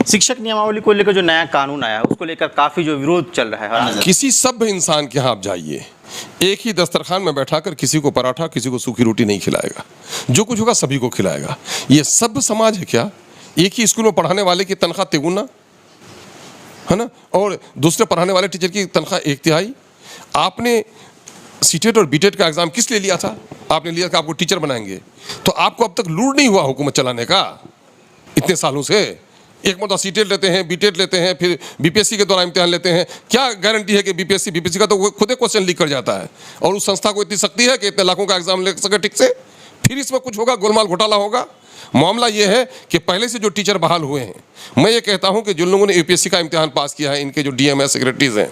शिक्षक नियमावली को लेकर जो नया कानून आया है उसको लेकर काफी जो विरोध चल रहा है। किसी सभ्य इंसान के यहाँ आप जाइए, एक ही दस्तरखान में बैठाकर किसी को पराठा किसी को सूखी रोटी नहीं खिलाएगा, जो कुछ होगा सभी को खिलाएगा। ये सभ्य समाज है क्या? एक ही स्कूल में पढ़ाने वाले की तनख्वाह तिगुना है ना, और दूसरे पढ़ाने वाले टीचर की तनख्वाह 1/3। आपने सीटेट और बीटेट का एग्जाम किस लिए लिया था? आपने लिया था आपको टीचर बनाएंगे। तो आपको अब तक लूट नहीं हुआ हुकूमत चलाने का इतने सालों से? एक मतलब सीटेट लेते हैं, बीटेट लेते हैं, फिर बीपीएससी के द्वारा इम्तिहान लेते हैं। क्या गारंटी है कि बीपीएससी का तो वो खुद ही क्वेश्चन लीक कर जाता है, और उस संस्था को इतनी शक्ति है कि इतने लाखों का एग्जाम ले सके ठीक से? फिर इसमें कुछ होगा, गोलमाल घोटाला होगा। मामला ये है कि पहले से जो टीचर बहाल हुए हैं, मैं ये कहता हूं कि जिन लोगों ने यूपीएससी का इम्तिहान पास किया है, इनके जो डीएम है, सेक्रेटरीज हैं,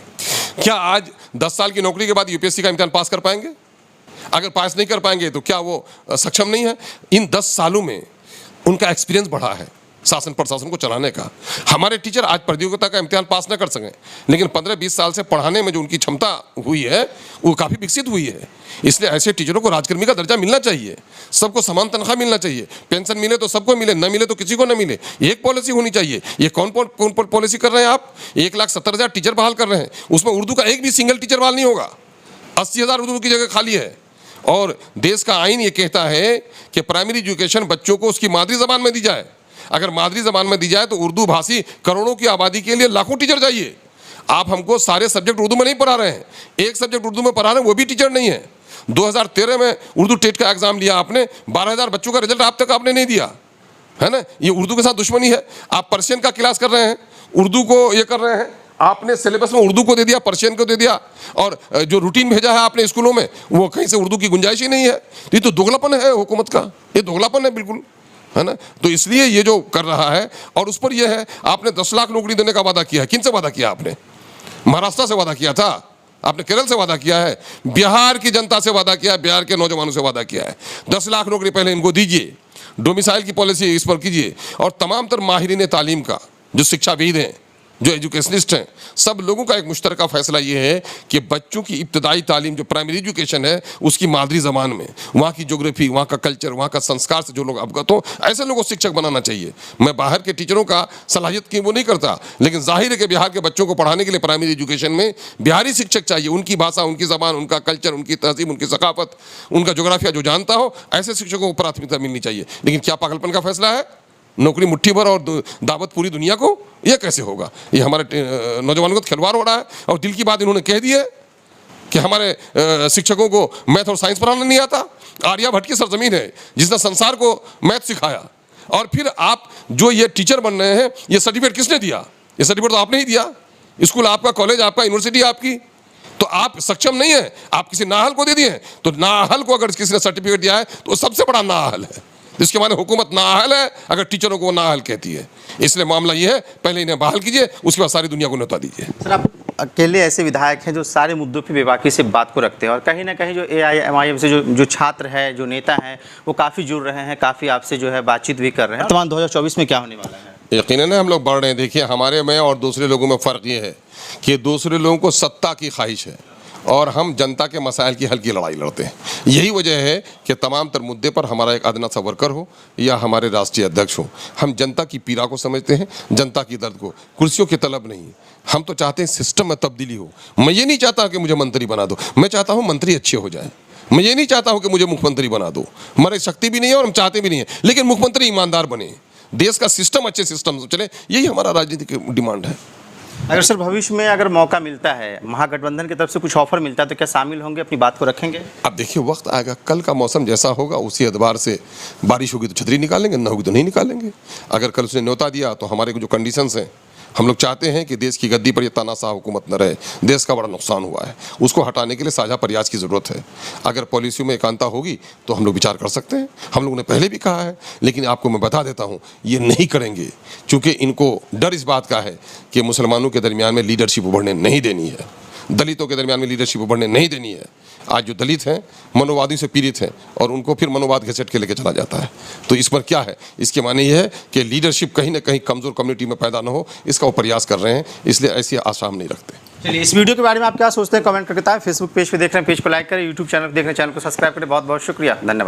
क्या आज 10 साल की नौकरी के बाद यूपीएससी का इम्तिहान पास कर पाएंगे? अगर पास नहीं कर पाएंगे तो क्या वो सक्षम नहीं है? इन 10 सालों में उनका एक्सपीरियंस बढ़ा है शासन प्रशासन को चलाने का। हमारे टीचर आज प्रतियोगिता का इम्तिहान पास न कर सकें, लेकिन 15-20 साल से पढ़ाने में जो उनकी क्षमता हुई है वो काफ़ी विकसित हुई है। इसलिए ऐसे टीचरों को राजकर्मी का दर्जा मिलना चाहिए, सबको समान तनख्वाह मिलना चाहिए। पेंशन मिले तो सबको मिले, न मिले तो किसी को न मिले। एक पॉलिसी होनी चाहिए। ये कौन पॉलिसी कर रहे हैं आप? 1,70,000 टीचर बहाल कर रहे हैं, उसमें उर्दू का एक भी सिंगल टीचर बहाल नहीं होगा। 80,000 उर्दू की जगह खाली है। और देश का आइन ये कहता है कि प्राइमरी एजुकेशन बच्चों को उसकी मादरी ज़बान में दी जाए। अगर मादरी ज़बान में दी जाए तो उर्दू भाषी करोड़ों की आबादी के लिए लाखों टीचर चाहिए। आप हमको सारे सब्जेक्ट उर्दू में नहीं पढ़ा रहे हैं, एक सब्जेक्ट उर्दू में पढ़ा रहे हैं, वो भी टीचर नहीं है। 2013 में उर्दू टेट का एग्जाम लिया आपने, 12,000 बच्चों का रिजल्ट आप तक आपने नहीं दिया है ना। ये उर्दू के साथ दुश्मनी है। आप पर्शियन का क्लास कर रहे हैं, उर्दू को ये कर रहे हैं। आपने सिलेबस में उर्दू को दे दिया, पर्शियन को दे दिया, और जो रूटीन भेजा है आपने स्कूलों में वो कहीं से उर्दू की गुंजाइश ही नहीं है। ये तो दोगलापन है हुकूमत का, ये दोगलापन है बिल्कुल, है ना। तो इसलिए ये जो कर रहा है, और उस पर यह है आपने 10 लाख नौकरी देने का वादा किया है। किन से वादा किया आपने? महाराष्ट्र से वादा किया था आपने, केरल से वादा किया है, बिहार की जनता से वादा किया है, बिहार के नौजवानों से वादा किया है। 10 लाख नौकरी पहले इनको दीजिए, डोमिसाइल की पॉलिसी इस पर कीजिए, और तमाम तर माहिरीन तालीम का, जो शिक्षाविद हैं, जो एजुकेशनिस्ट हैं, सब लोगों का एक मुश्तरका फैसला ये है कि बच्चों की इब्तदाई तालीम जो प्राइमरी एजुकेशन है उसकी मादरी ज़बान में, वहाँ की ज्योग्राफी, वहाँ का कल्चर, वहाँ का संस्कार से जो लोग अवगत हों, ऐसे लोगों को शिक्षक बनाना चाहिए। मैं बाहर के टीचरों का सलाहियत की वो नहीं करता, लेकिन जाहिर है कि बिहार के बच्चों को पढ़ाने के लिए प्राइमरी एजुकेशन में बिहारी शिक्षक चाहिए। उनकी भाषा, उनकी ज़बान, उनका कल्चर, उनकी तहजीब, उनकी सकाफत, उनका जोग्राफिया जो जानता हो, ऐसे शिक्षकों को प्राथमिकता मिलनी चाहिए। लेकिन क्या पागलपन का फैसला है? नौकरी मुट्ठी भर और दावत पूरी दुनिया को, यह कैसे होगा? ये हमारे नौजवानों को खिलवाड़ हो रहा है। और दिल की बात इन्होंने कह दी है कि हमारे शिक्षकों को मैथ और साइंस पढ़ाना नहीं आता। आर्यभट्ट की सरजमीन है जिसने संसार को मैथ सिखाया, और फिर आप जो ये टीचर बन रहे हैं, ये सर्टिफिकेट किसने दिया? ये सर्टिफिकेट तो आपने ही दिया। स्कूल आपका, कॉलेज आपका, यूनिवर्सिटी आपकी। तो आप सक्षम नहीं है, आप किसी नाअहल को दे दिए हैं। तो नाअहल को अगर किसी ने सर्टिफिकेट दिया है तो सबसे बड़ा नाअहल है। इसके माने हुकूमत नाअहल है अगर टीचरों को नाअहल कहती है। इसलिए मामला ये है, पहले इन्हें बहाल कीजिए, उसके बाद सारी दुनिया को न्योता दीजिए। सर, आप अकेले ऐसे विधायक हैं जो सारे मुद्दों पे बेबाकी से बात को रखते हैं, और कहीं ना कहीं जो AIMIM से जो छात्र है, जो नेता हैं, वो काफ़ी जुड़ रहे हैं, काफ़ी आपसे जो है बातचीत भी कर रहे हैं। वर्तमान 2024 में क्या होने वाला है? यकीनन हम लोग बढ़ रहे हैं। देखिए, हमारे में और दूसरे लोगों में फ़र्क ये है कि दूसरे लोगों को सत्ता की ख्वाहिश है और हम जनता के मसाइल की हल की लड़ाई लड़ते हैं। यही वजह है कि तमाम तर मुद्दे पर हमारा एक अदना सा वर्कर हो या हमारे राष्ट्रीय अध्यक्ष हो, हम जनता की पीड़ा को समझते हैं, जनता की दर्द को। कुर्सियों की तलब नहीं, हम तो चाहते हैं सिस्टम में तब्दीली हो। मैं ये नहीं चाहता कि मुझे मंत्री बना दो, मैं चाहता हूँ मंत्री अच्छे हो जाए। मैं ये नहीं चाहता हूँ कि मुझे मुख्यमंत्री बना दो, हमारी शक्ति भी नहीं है और हम चाहते भी नहीं है, लेकिन मुख्यमंत्री ईमानदार बने, देश का सिस्टम अच्छे सिस्टम से चले, यही हमारा राजनीतिक डिमांड है। अगर सर भविष्य में अगर मौका मिलता है, महागठबंधन की तरफ से कुछ ऑफर मिलता है, तो क्या शामिल होंगे, अपनी बात को रखेंगे? अब देखिए, वक्त आएगा, कल का मौसम जैसा होगा उसी एतबार से, बारिश होगी तो छतरी निकालेंगे, ना होगी तो नहीं निकालेंगे। अगर कल उसने न्योता दिया तो हमारे जो कंडीशंस हैं, हम लोग चाहते हैं कि देश की गद्दी पर यह तानाशाह हुकूमत न रहे, देश का बड़ा नुकसान हुआ है, उसको हटाने के लिए साझा प्रयास की ज़रूरत है। अगर पॉलिसियों में एकांता होगी तो हम लोग विचार कर सकते हैं, हम लोगों ने पहले भी कहा है। लेकिन आपको मैं बता देता हूँ, ये नहीं करेंगे, क्योंकि इनको डर इस बात का है कि मुसलमानों के दरमियान में लीडरशिप उभरने नहीं देनी है, दलितों के दरमियान में लीडरशिप उभरने नहीं देनी है। आज जो दलित हैं मनोवादी से पीड़ित हैं, और उनको फिर मनोवाद घसीट के लेके चला जाता है। तो इस पर क्या है, इसके माने ये है कि लीडरशिप कहीं ना कहीं कमज़ोर कम्युनिटी में पैदा ना हो, इसका वो प्रयास कर रहे हैं। इसलिए ऐसी आशा हम नहीं रखते। चलिए, इस वीडियो के बारे में आप क्या सोचते हैं, कमेंट करके बताएं। फेसबुक पेज पे देख रहे हैं, पेज को लाइक करें, यूट्यूब चैनल देख रहे हैं, चैनल को सब्सक्राइब करें। बहुत बहुत शुक्रिया, धन्यवाद।